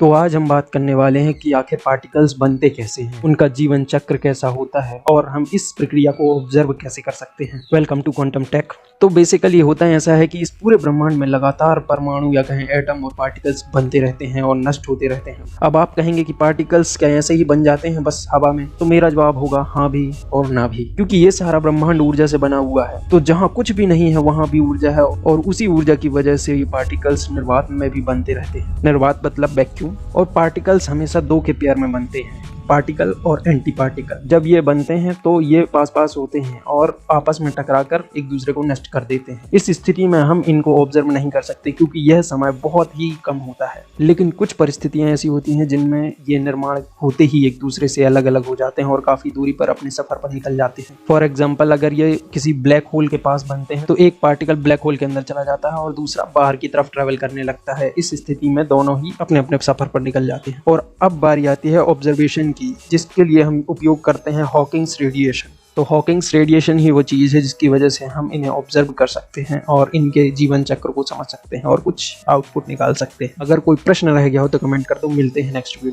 तो आज हम बात करने वाले हैं कि आखिर पार्टिकल्स बनते कैसे हैं, उनका जीवन चक्र कैसा होता है और हम इस प्रक्रिया को ऑब्जर्व कैसे कर सकते हैं। Welcome to quantum tech. तो बेसिकली होता है ऐसा है कि इस पूरे ब्रह्मांड में लगातार परमाणु या कहें एटम और पार्टिकल्स बनते रहते हैं और नष्ट होते रहते हैं। अब आप कहेंगे कि पार्टिकल्स क्या ऐसे ही बन जाते हैं बस हवा में? तो मेरा जवाब होगा हाँ भी और ना भी, क्योंकि ये सारा ब्रह्मांड ऊर्जा से बना हुआ है। तो जहाँ कुछ भी नहीं है वहाँ भी ऊर्जा है और उसी ऊर्जा की वजह से ये पार्टिकल्स निर्वात में भी बनते रहते हैं। निर्वात मतलब वैक्यूम। और पार्टिकल्स हमेशा दो के पेयर में बनते हैं, पार्टिकल और एंटी पार्टिकल। जब ये बनते हैं तो ये पास पास होते हैं और आपस में टकराकर एक दूसरे को नष्ट कर देते हैं। इस स्थिति में हम इनको ऑब्जर्व नहीं कर सकते क्योंकि यह समय बहुत ही कम होता है। लेकिन कुछ परिस्थितियां ऐसी होती हैं जिनमें ये निर्माण होते ही एक दूसरे से अलग अलग हो जाते हैं और काफी दूरी पर अपने सफर पर निकल जाते हैं। फॉर एग्जाम्पल, अगर ये किसी ब्लैक होल के पास बनते हैं तो एक पार्टिकल ब्लैक होल के अंदर चला जाता है और दूसरा बाहर की तरफ ट्रेवल करने लगता है। इस स्थिति में दोनों ही अपने अपने सफर पर निकल जाते हैं। और अब बारी आती है ऑब्जर्वेशन की, जिसके लिए हम उपयोग करते हैं हॉकिंग्स रेडिएशन। तो हॉकिंग्स रेडिएशन ही वो चीज़ है जिसकी वजह से हम इन्हें ऑब्जर्व कर सकते हैं और इनके जीवन चक्र को समझ सकते हैं और कुछ आउटपुट निकाल सकते हैं। अगर कोई प्रश्न रह गया हो तो कमेंट कर दो। मिलते हैं नेक्स्ट वीडियो।